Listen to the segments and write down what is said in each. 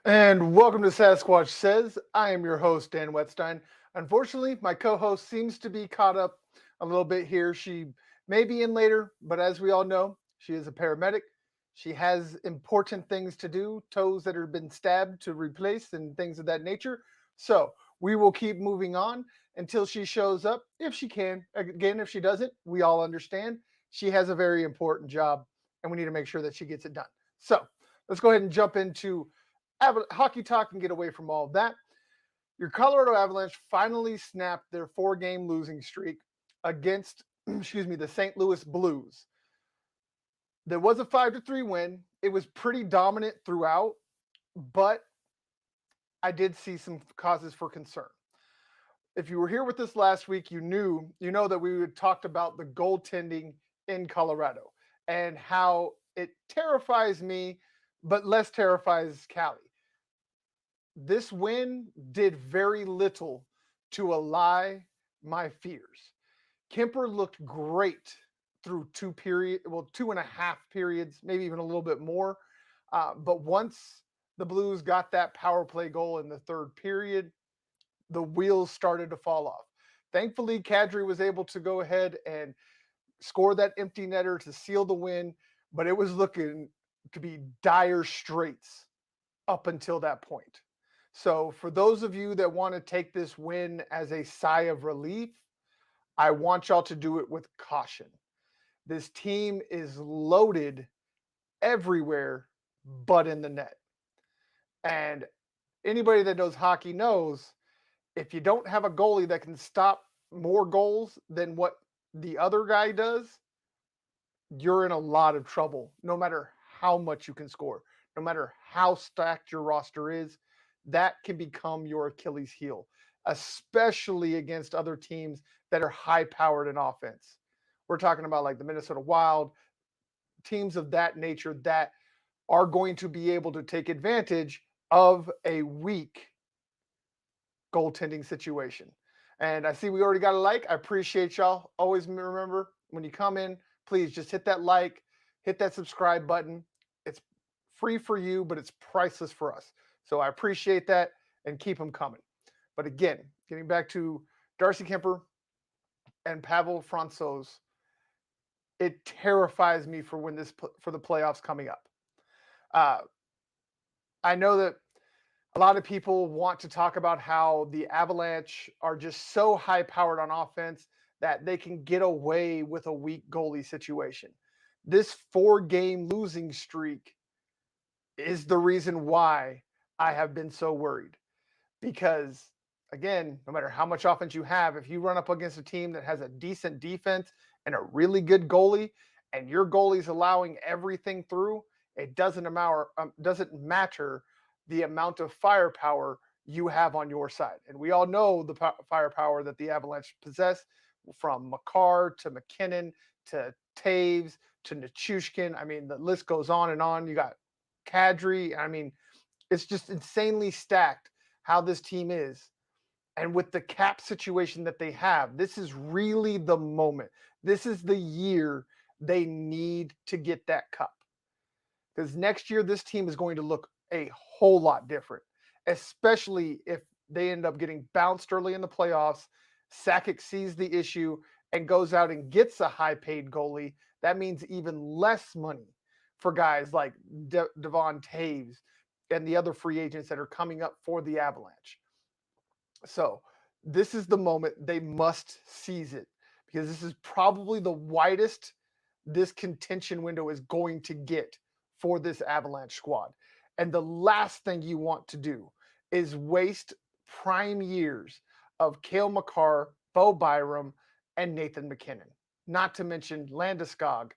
And welcome to Sasquatch Says. I am your host, Dan Wetstein. Unfortunately, my co-host seems to be caught up a little bit here. She may be in later, but as we all know, she is a paramedic. She has important things to do, toes that have been stabbed to replace and things of that nature. So we will keep moving on until she shows up, if she can. Again, if she doesn't, we all understand. She has a very important job, and we need to make sure that she gets it done. So let's go ahead and jump into hockey talk and get away from all of that. Your Colorado Avalanche finally snapped their 4-game losing streak against, the St. Louis Blues. There was a 5-3 win. It was pretty dominant throughout, but I did see some causes for concern. If you were here with us last week, you know that we had talked about the goaltending in Colorado and how it terrifies me, but less terrifies Callie. This win did very little to allay my fears. Kemper looked great through 2.5 periods, maybe even a little bit more. But once the Blues got that power play goal in the third period, the wheels started to fall off. Thankfully, Kadri was able to go ahead and score that empty netter to seal the win, but it was looking to be dire straits up until that point. So for those of you that want to take this win as a sigh of relief, I want y'all to do it with caution. This team is loaded everywhere but in the net. And anybody that knows hockey knows if you don't have a goalie that can stop more goals than what the other guy does, you're in a lot of trouble, no matter how much you can score, no matter how stacked your roster is. That can become your Achilles heel, especially against other teams that are high powered in offense. We're talking about like the Minnesota Wild, teams of that nature that are going to be able to take advantage of a weak goaltending situation. And I see we already got a like. I appreciate y'all. Always remember when you come in, please just hit that like, hit that subscribe button. It's free for you, but it's priceless for us. So I appreciate that and keep them coming. But again, getting back to Darcy Kuemper and Pavel Francouz, it terrifies me for the playoffs coming up. I know that a lot of people want to talk about how the Avalanche are just so high powered on offense that they can get away with a weak goalie situation. This 4-game losing streak is the reason why I have been so worried. Because, again, no matter how much offense you have, if you run up against a team that has a decent defense and a really good goalie, and your goalie's allowing everything through, it doesn't matter the amount of firepower you have on your side. And we all know the firepower that the Avalanche possess, from Makar to McKinnon to Taves to Nichushkin. I mean, the list goes on and on. You got Kadri. I mean, it's just insanely stacked how this team is. And with the cap situation that they have, this is really the moment. This is the year they need to get that cup. Because next year, this team is going to look a whole lot different, especially if they end up getting bounced early in the playoffs. Sakic sees the issue and goes out and gets a high paid goalie. That means even less money for guys like Devon Taves and the other free agents that are coming up for the Avalanche. So this is the moment they must seize it, because this is probably the widest this contention window is going to get for this Avalanche squad. And the last thing you want to do is waste prime years of Cale Makar, Bo Byram, and Nathan MacKinnon. Not to mention Landeskog,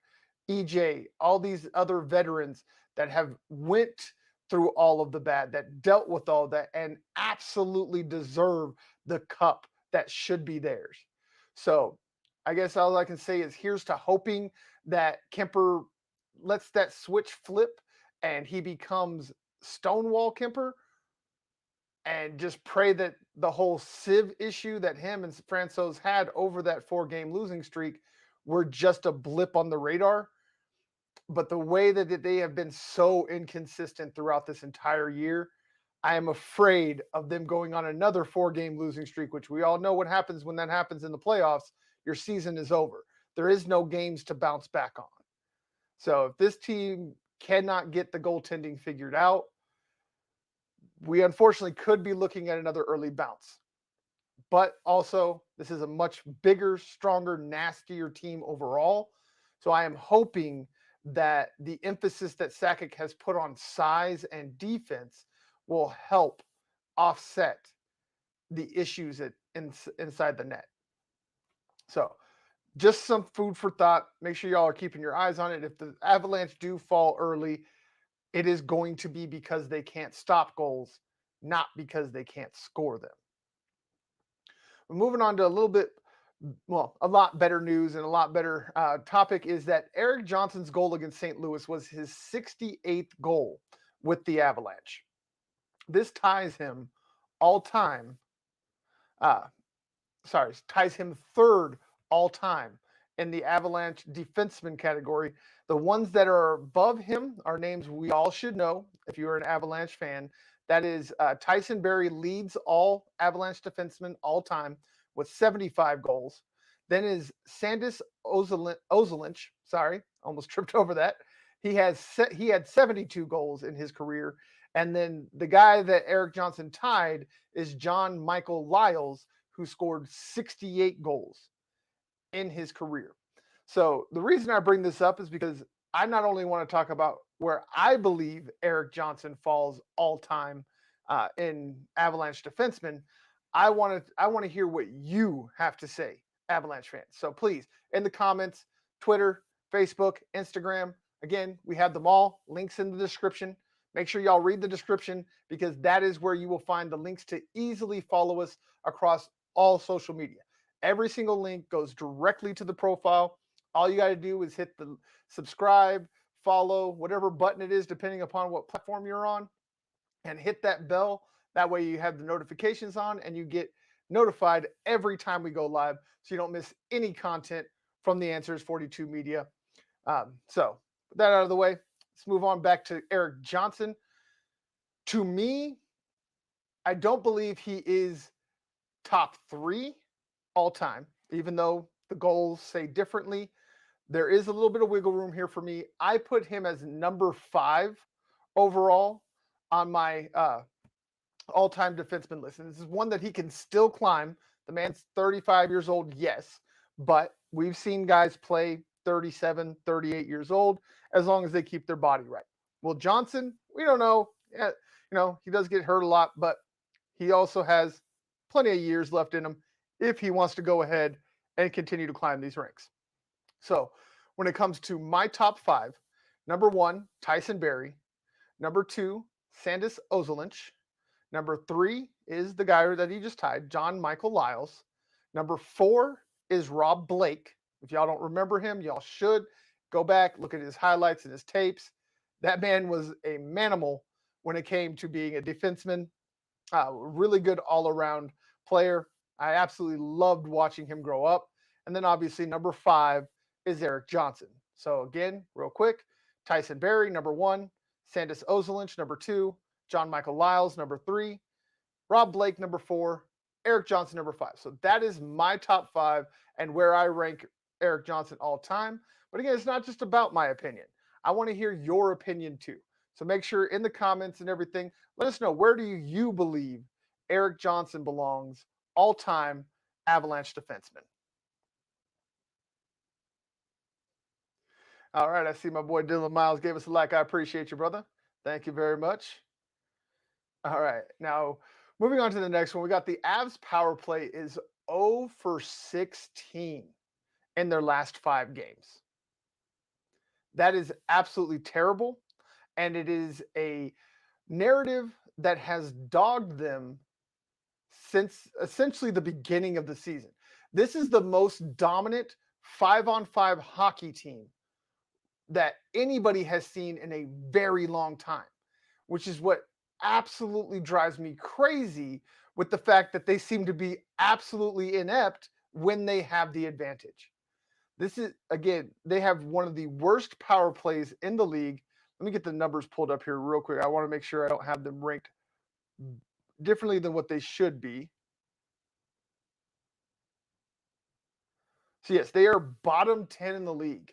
EJ, all these other veterans that have went through all of the bad, that dealt with all that, and absolutely deserve the cup that should be theirs. So I guess all I can say is here's to hoping that Kemper lets that switch flip and he becomes Stonewall Kemper, and just pray that the whole Civ issue that him and Francouz had over that 4-game losing streak were just a blip on the radar. But the way that they have been so inconsistent throughout this entire year, I am afraid of them going on another 4-game losing streak, which we all know what happens when that happens in the playoffs. Your season is over. There is no games to bounce back on. So if this team cannot get the goaltending figured out, we unfortunately could be looking at another early bounce. But also, this is a much bigger, stronger, nastier team overall. So I am hoping that the emphasis that Sakic has put on size and defense will help offset the issues inside the net. So just some food for thought. Make sure y'all are keeping your eyes on it. If the Avalanche do fall early, it is going to be because they can't stop goals, not because they can't score them. But moving on to a lot better news and a lot better topic is that Erik Johnson's goal against St. Louis was his 68th goal with the Avalanche. This ties him all time. Ties him third all time in the Avalanche defenseman category. The ones that are above him are names we all should know if you're an Avalanche fan. That is Tyson Barrie leads all Avalanche defensemen all time with 75 goals. Then is Sandis Ozolinsh. Sorry, almost tripped over that. He had 72 goals in his career. And then the guy that Erik Johnson tied is John Michael Lyles, who scored 68 goals in his career. So the reason I bring this up is because I not only want to talk about where I believe Erik Johnson falls all time in Avalanche defensemen, I want to hear what you have to say, Avalanche fans. So please, in the comments, Twitter, Facebook, Instagram, again, we have them all. Links in the description. Make sure y'all read the description, because that is where you will find the links to easily follow us across all social media. Every single link goes directly to the profile. All you got to do is hit the subscribe, follow, whatever button it is, depending upon what platform you're on, and hit that bell. That way you have the notifications on and you get notified every time we go live, so you don't miss any content from the Answers 42 Media. So with that out of the way, let's move on back to Erik Johnson. To me, I don't believe he is top 3 all time, even though the goals say differently. There is a little bit of wiggle room here for me. I put him as number 5 overall on my all-time defenseman list. And this is one that he can still climb. The man's 35 years old, yes, but we've seen guys play 37, 38 years old as long as they keep their body right. Well, Johnson, we don't know. Yeah, he does get hurt a lot, but he also has plenty of years left in him if he wants to go ahead and continue to climb these ranks. So when it comes to my top 5, number 1, Tyson Barrie. Number 2, Sandis Ozolinsh. Number 3 is the guy that he just tied, John Michael Lyles. Number 4 is Rob Blake. If y'all don't remember him, y'all should go back, look at his highlights and his tapes. That man was a manimal when it came to being a defenseman. Really good all-around player. I absolutely loved watching him grow up. And then obviously number 5 is Eric Johnson. So again, real quick, Tyson Berry, number 1, Sandis Ozolinsh, number 2, John Michael Lyles, number 3, Rob Blake, number 4, Eric Johnson, number 5. So that is my top 5 and where I rank Eric Johnson all time. But again, it's not just about my opinion. I want to hear your opinion too. So make sure in the comments and everything, let us know, where do you believe Eric Johnson belongs all time Avalanche defenseman? All right, I see my boy Dylan Miles gave us a like. I appreciate you, brother. Thank you very much. All right, now moving on to the next one, we got the Avs power play is 0 for 16 in their last 5 games. That is absolutely terrible, and it is a narrative that has dogged them since essentially the beginning of the season. This is the most dominant 5-on-5 hockey team that anybody has seen in a very long time, which is what absolutely drives me crazy with the fact that they seem to be absolutely inept when they have the advantage. This is, again, they have one of the worst power plays in the league. Let me get the numbers pulled up here real quick. I want to make sure I don't have them ranked differently than what they should be. So yes, they are bottom 10 in the league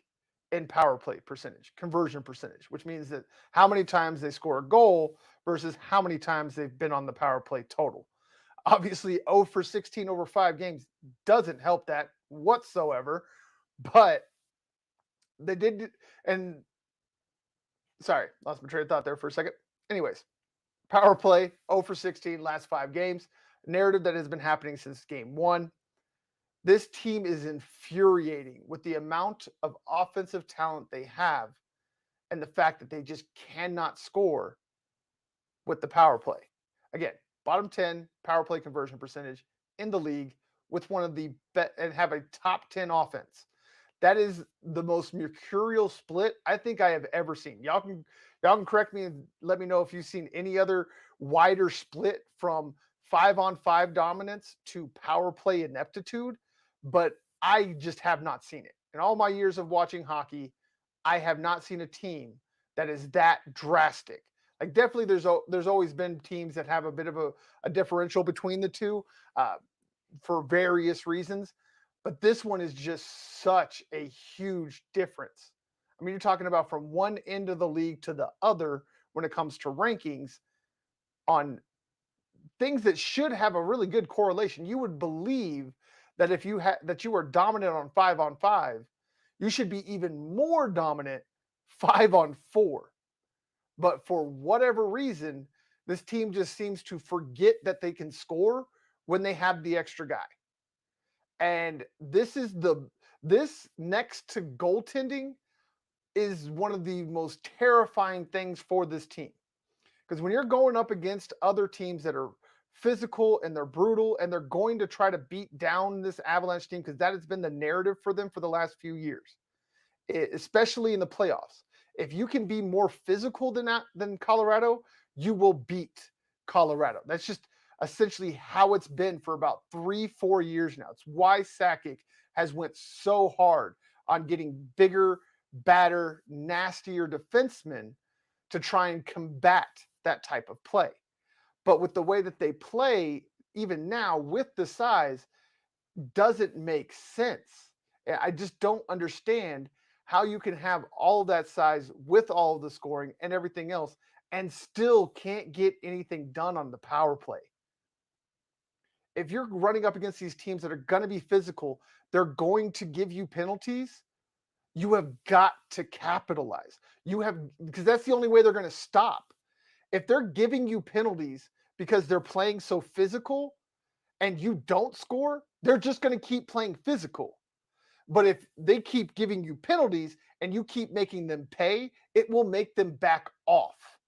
in power play percentage, conversion percentage, which means that how many times they score a goal versus how many times they've been on the power play total. Obviously, 0 for 16 over 5 games doesn't help that whatsoever, but they did. And sorry, lost my train of thought there for a second. Anyways, power play 0 for 16 last 5 games. Narrative that has been happening since game 1. This team is infuriating with the amount of offensive talent they have and the fact that they just cannot score with the power play. Again, bottom 10 power play conversion percentage in the league with one of the and have a top 10 offense. That is the most mercurial split I think I have ever seen. Y'all can correct me and let me know if you've seen any other wider split from 5-on-5 dominance to power play ineptitude, but I just have not seen it. In all my years of watching hockey, I have not seen a team that is that drastic. Like definitely, there's always been teams that have a bit of a differential between the two for various reasons, but this one is just such a huge difference. I mean, you're talking about from one end of the league to the other when it comes to rankings on things that should have a really good correlation. You would believe that if you are dominant on 5-on-5, you should be even more dominant 5-on-4. But for whatever reason, this team just seems to forget that they can score when they have the extra guy. And this next to goaltending is one of the most terrifying things for this team. Because when you're going up against other teams that are physical and they're brutal and they're going to try to beat down this Avalanche team, because that has been the narrative for them for the last few years, especially in the playoffs. If you can be more physical than Colorado, you will beat Colorado. That's just essentially how it's been for about 3-4 years now. It's why Sakic has went so hard on getting bigger, badder, nastier defensemen to try and combat that type of play. But with the way that they play, even now with the size, doesn't make sense. I just don't understand how you can have all of that size with all of the scoring and everything else and still can't get anything done on the power play. If you're running up against these teams that are going to be physical, they're going to give you penalties. You have got to capitalize. Because that's the only way they're going to stop. If they're giving you penalties because they're playing so physical and you don't score, they're just going to keep playing physical. But if they keep giving you penalties and you keep making them pay, it will make them back off.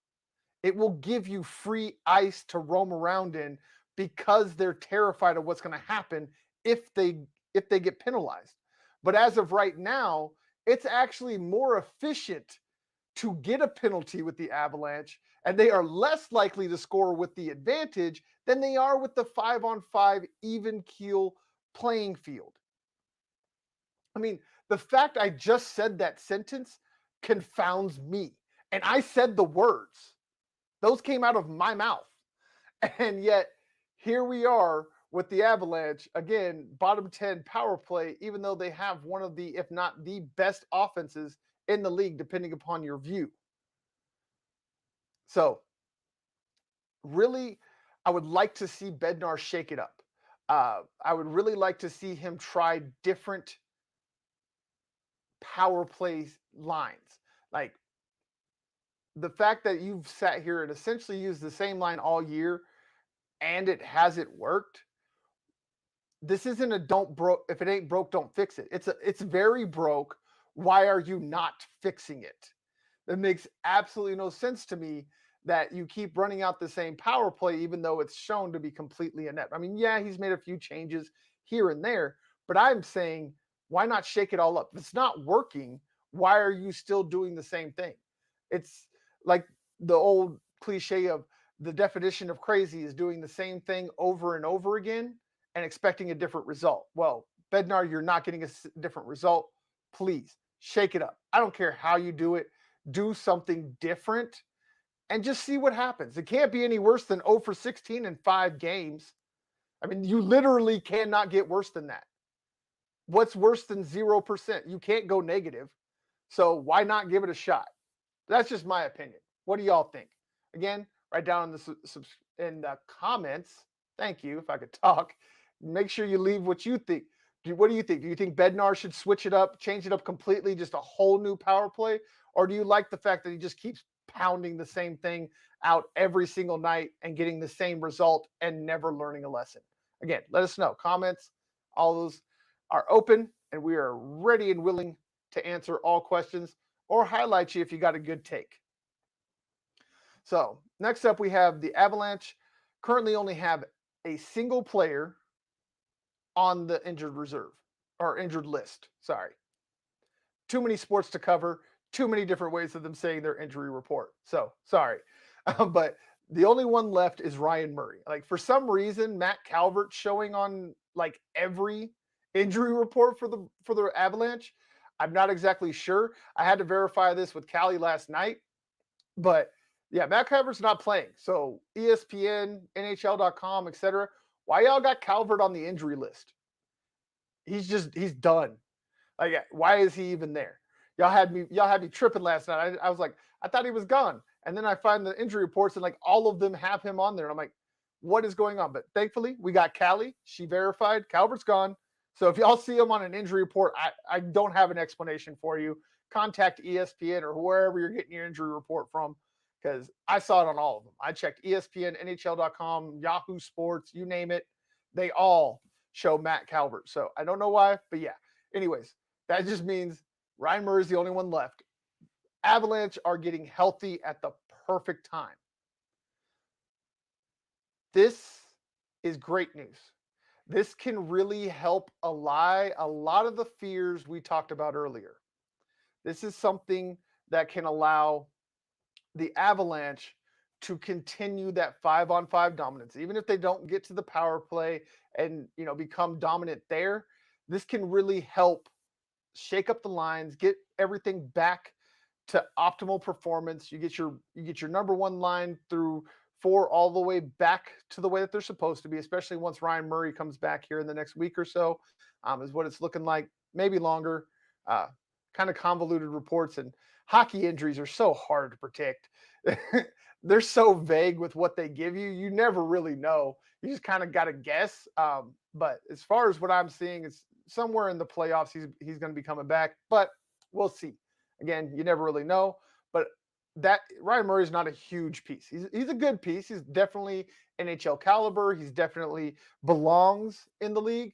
It will give you free ice to roam around in because they're terrified of what's going to happen if they get penalized. But as of right now, it's actually more efficient to get a penalty with the Avalanche, and they are less likely to score with the advantage than they are with the 5-on-5 even keel playing field. I mean, the fact I just said that sentence confounds me. And I said the words. Those came out of my mouth. And yet, here we are with the Avalanche, again, bottom 10 power play, even though they have one of the, if not the best offenses in the league, depending upon your view. So, really, I would like to see Bednar shake it up. I would really like to see him try different power play lines. Like the fact that you've sat here and essentially used the same line all year and it hasn't worked. This isn't a don't broke, if it ain't broke, don't fix it. It's very broke. Why are you not fixing it? That makes absolutely no sense to me that you keep running out the same power play, even though it's shown to be completely inept. I mean, yeah, he's made a few changes here and there, but I'm saying, why not shake it all up? If it's not working, why are you still doing the same thing? It's like the old cliche of the definition of crazy is doing the same thing over and over again and expecting a different result. Well, Bednar, you're not getting a different result. Please shake it up. I don't care how you do it. Do something different and just see what happens. It can't be any worse than 0 for 16 in 5 games. I mean, you literally cannot get worse than that. What's worse than 0%? You can't go negative. So why not give it a shot? That's just my opinion. What do y'all think? Again, write down in the comments. Thank you. If I could talk, make sure you leave what you think. What do you think? Do you think Bednar should switch it up, change it up completely, just a whole new power play? Or do you like the fact that he just keeps pounding the same thing out every single night and getting the same result and never learning a lesson? Again, let us know. Comments, all those are open, and we are ready and willing to answer all questions or highlight you if you got a good take. So next up, we have the Avalanche currently only have a single player on the injured reserve or injured list. Sorry. Too many sports to cover, too many different ways of them saying their injury report. So sorry. But the only one left is Ryan Murray. Like for some reason, Matt Calvert showing on like every injury report for the Avalanche. I'm not exactly sure. I had to verify this with Callie last night, but yeah, Matt Calvert's not playing. So ESPN, NHL.com, etc. Why y'all got Calvert on the injury list? He's done. Like, why is he even there? Y'all had me tripping last night. I was like, I thought he was gone. And then I find the injury reports and like all of them have him on there. And I'm like, what is going on? But thankfully, we got Callie. She verified Calvert's gone. So if y'all see him on an injury report, I don't have an explanation for you. Contact ESPN or wherever you're getting your injury report from, because I saw it on all of them. I checked ESPN, NHL.com, Yahoo Sports, you name it. They all show Matt Calvert. So I don't know why, but yeah. Anyways, that just means Ryan Murray's the only one left. Avalanche are getting healthy at the perfect time. This is great news. This can really help allay a lot of the fears we talked about earlier. This is something that can allow the Avalanche to continue that 5-on-5 dominance. Even if they don't get to the power play and become dominant there, this can really help shake up the lines, get everything back to optimal performance. You get your number one line through 4 all the way back to the way that they're supposed to be, especially once Ryan Murray comes back here in the next week or so, is what it's looking like. Maybe longer. Kind of convoluted reports, and hockey injuries are so hard to predict. They're so vague with what they give you. You never really know. You just kind of got to guess. But as far as what I'm seeing, it's somewhere in the playoffs. He's going to be coming back, but we'll see. Again, you never really know. But that Ryan Murray is not a huge piece. He's a good piece. He's definitely NHL caliber. He's definitely belongs in the league,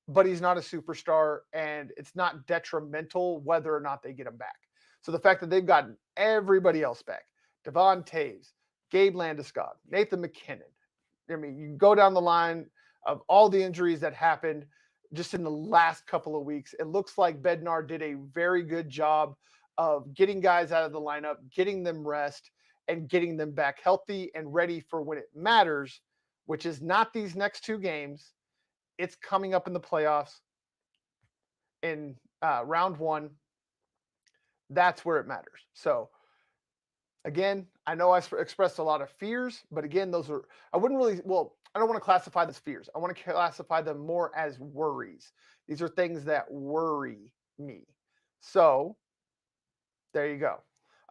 but he's not a superstar, and it's not detrimental whether or not they get him back. So the fact that they've gotten everybody else back, Devon Taves, Gabe Landeskog, Nathan McKinnon. I mean, you go down the line of all the injuries that happened just in the last couple of weeks. It looks like Bednar did a very good job of getting guys out of the lineup, getting them rest, and getting them back healthy and ready for when it matters, which is not these next two games. It's coming up in the playoffs in round one. That's where it matters. So, again, I know I expressed a lot of fears, but again, those are, I wouldn't really, well, I don't want to classify them as fears. I want to classify them more as worries. These are things that worry me. So, there you go.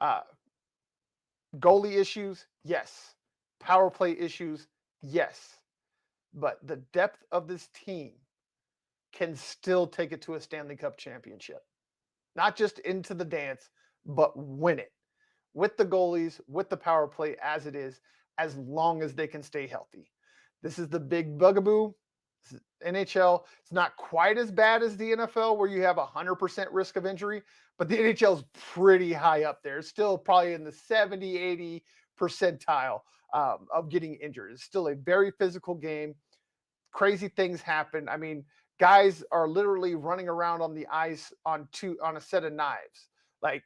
Uh, Goalie issues, yes. Power play issues, yes. But the depth of this team can still take it to a Stanley Cup championship. Not just into the dance, but win it with the goalies, with the power play as it is, as long as they can stay healthy. This is the big bugaboo. NHL, it's not quite as bad as the NFL where you have 100% risk of injury, but the NHL is pretty high up there. It's still probably in the 70, 80 percentile of getting injured. It's still a very physical game. Crazy things happen. I mean, guys are literally running around on the ice on a set of knives. Like,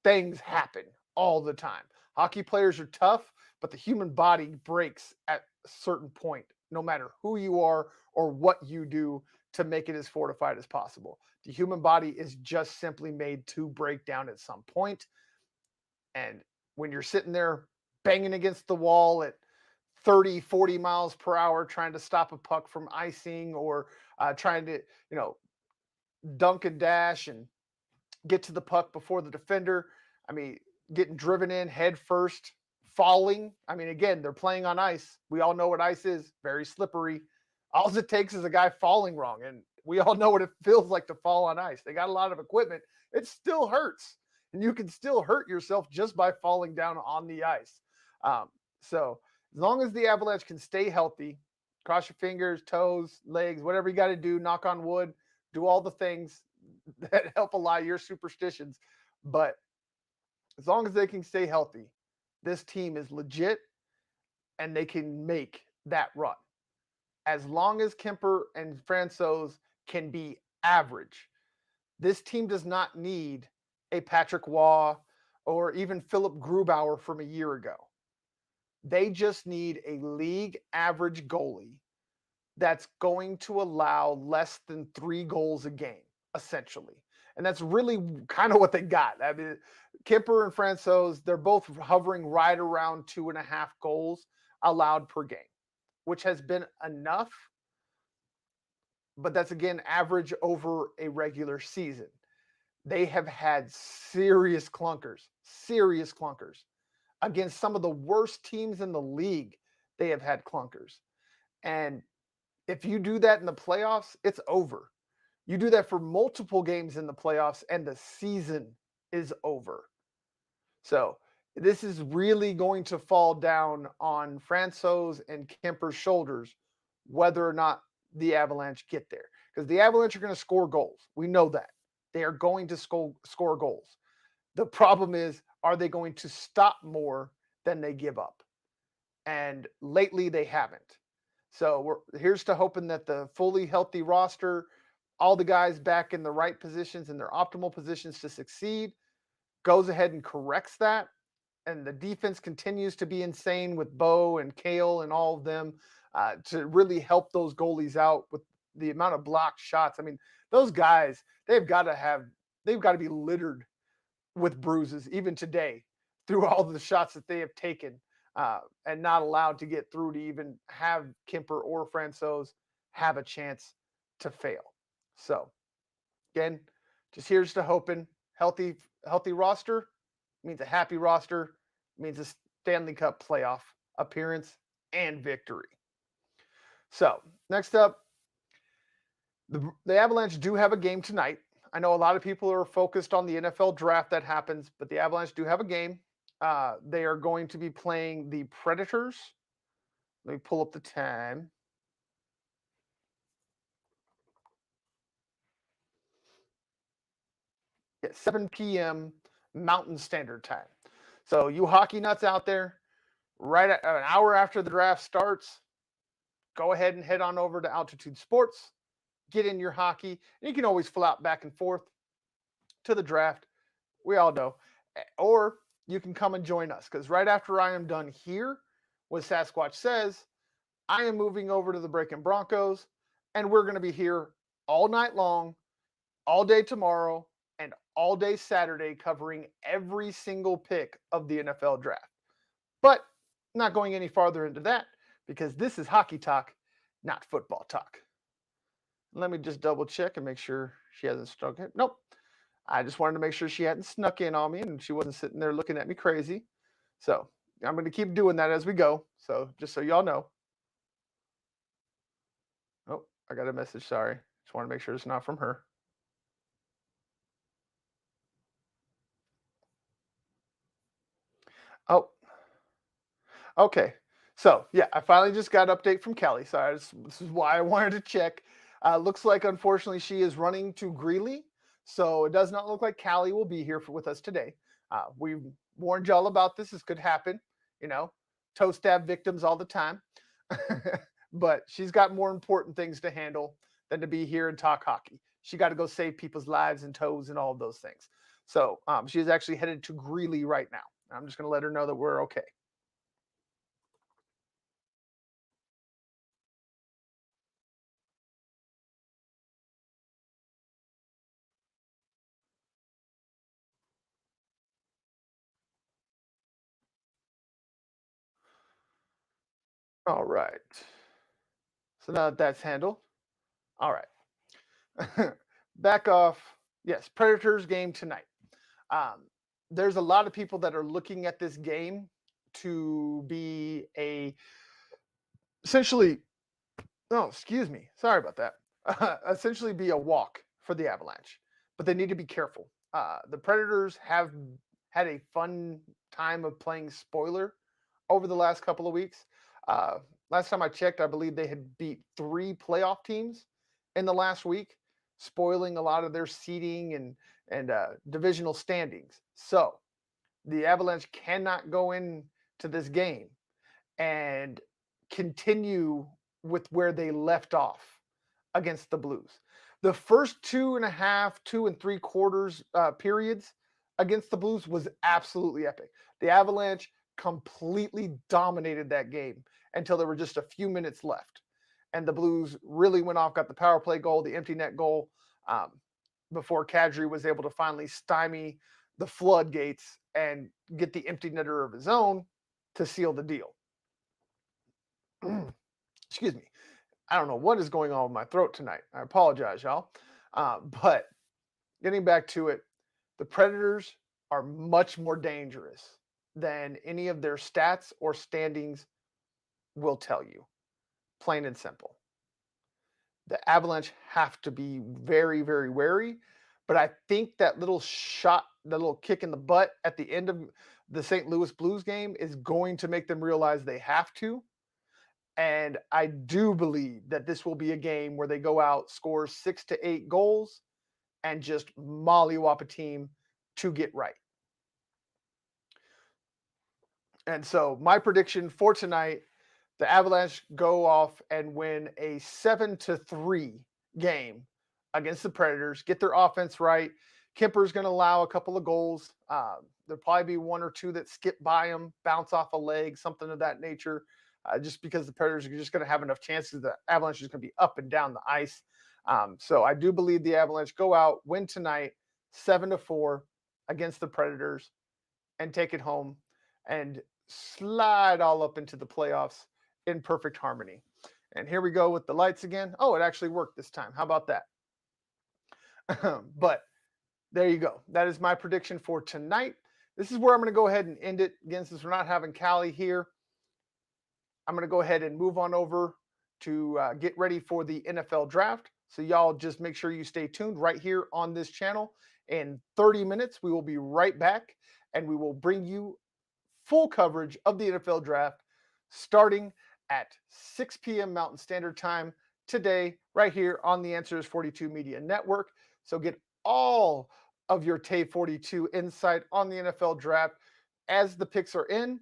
things happen all the time. Hockey players are tough, but the human body breaks at a certain point, no matter who you are or what you do to make it as fortified as possible. The human body is just simply made to break down at some point. And when you're sitting there banging against the wall at 30, 40 miles per hour trying to stop a puck from icing or trying to, dunk and dash and get to the puck before the defender. I mean, getting driven in head first, falling. I mean, again, they're playing on ice. We all know what ice is, very slippery. All it takes is a guy falling wrong. And we all know what it feels like to fall on ice. They got a lot of equipment. It still hurts. And you can still hurt yourself just by falling down on the ice. So as long as the Avalanche can stay healthy, cross your fingers, toes, legs, whatever you got to do, knock on wood, do all the things that help allay your superstitions. But as long as they can stay healthy, this team is legit and they can make that run. As long as Kemper and Francouz can be average, this team does not need a Patrick Waugh or even Philip Grubauer from a year ago. They just need a league average goalie that's going to allow less than 3 goals a game, essentially. And that's really kind of what they got. I mean, Kemper and Francouz, they're both hovering right around 2.5 goals allowed per game, which has been enough. But that's, again, average over a regular season. They have had serious clunkers against some of the worst teams in the league. They have had clunkers. And if you do that in the playoffs, it's over. You do that for multiple games in the playoffs, and the season is over. So this is really going to fall down on Francouz and Kemper's shoulders, whether or not the Avalanche get there. Because the Avalanche are going to score goals. We know that. They are going to score goals. The problem is, are they going to stop more than they give up? And lately they haven't. So here's to hoping that the fully healthy roster, all the guys back in the right positions, in their optimal positions to succeed, goes ahead and corrects that. And the defense continues to be insane with Bo and Kale and all of them to really help those goalies out with the amount of blocked shots. I mean, those guys, they've got to be littered with bruises even today through all the shots that they have taken and not allowed to get through to even have Kemper or Francouz have a chance to fail. So again, just here's to hoping healthy roster means a happy roster, means a Stanley Cup playoff appearance and victory. So next up, the Avalanche do have a game tonight. I know a lot of people are focused on the NFL draft that happens, but the Avalanche do have a game. They are going to be playing the Predators. Let me pull up the time. At 7 p.m. Mountain Standard Time. So you hockey nuts out there, right at an hour after the draft starts, go ahead and head on over to Altitude Sports, get in your hockey. And you can always float back and forth to the draft, We all know. Or you can come and join us because right after I am done here with Sasquatch Says, I am moving over to the Breaking Broncos, and we're going to be here all night long, all day tomorrow, and all day Saturday, covering every single pick of the NFL draft. But not going any farther into that because this is hockey talk, not football talk. Let me just double check and make sure she hasn't struck it. Nope. I just wanted to make sure she hadn't snuck in on me and she wasn't sitting there looking at me crazy. So I'm going to keep doing that as we go. So just so y'all know. Oh, I got a message. Sorry. Just want to make sure it's not from her. Oh, okay. So yeah, I finally just got an update from Callie. Sorry, this is why I wanted to check. Looks like unfortunately she is running to Greeley, so it does not look like Callie will be here with us today. We warned y'all about this. This could happen. You know, toe stab victims all the time. But she's got more important things to handle than to be here and talk hockey. She got to go save people's lives and toes and all of those things. So she is actually headed to Greeley right now. I'm just going to let her know that we're okay. All right. So now that that's handled, all right. Back off. Yes, Predators game tonight. Um, there's a lot of people that are looking at this game to be a essentially. Oh, excuse me. Sorry about that. Essentially, be a walk for the Avalanche, but they need to be careful. The Predators have had a fun time of playing spoiler over the last couple of weeks. Uh, Last time I checked, I believe they had beat 3 playoff teams in the last week, spoiling a lot of their seeding and divisional standings. So the Avalanche cannot go into this game and continue with where they left off against the Blues. The first 2.5, 2 3/4 periods against the Blues was absolutely epic. The Avalanche completely dominated that game until there were just a few minutes left. And the Blues really went off, got the power play goal, the empty net goal, um, before Kadri was able to finally stymie the floodgates and get the empty netter of his own to seal the deal. Excuse me. I don't know what is going on with my throat tonight. I apologize, y'all. But getting back to it, the Predators are much more dangerous than any of their stats or standings will tell you. Plain and simple. The Avalanche have to be very, very wary. But I think that little shot, the little kick in the butt at the end of the St. Louis Blues game is going to make them realize they have to. And I do believe that this will be a game where they go out, score 6 to 8 goals, and just mollywop a team to get right. And so my prediction for tonight, the Avalanche go off and win a 7-3 game against the Predators, get their offense right. Kemper's going to allow a couple of goals. There'll probably be 1 or 2 that skip by him, bounce off a leg, something of that nature. Just because the Predators are just going to have enough chances. The Avalanche is going to be up and down the ice. So I do believe the Avalanche go out, win tonight, 7-4 against the Predators, and take it home and slide all up into the playoffs in perfect harmony. And here we go with the lights again. Oh, it actually worked this time. How about that? But there you go. That is my prediction for tonight. This is where I'm going to go ahead and end it. Again, since we're not having Callie here, I'm going to go ahead and move on over to get ready for the NFL draft. So y'all just make sure you stay tuned right here on this channel. In 30 minutes, we will be right back and we will bring you full coverage of the NFL draft starting at 6 p.m. Mountain Standard Time today, right here on the Answers 42 Media Network. So get all of your Tay 42 insight on the NFL draft as the picks are in.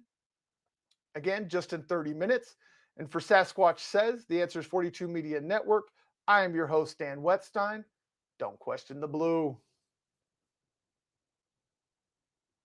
Again, just in 30 minutes. And for Sasquatch Says, the Answers 42 Media Network, I am your host, Dan Wetstein. Don't question the blue.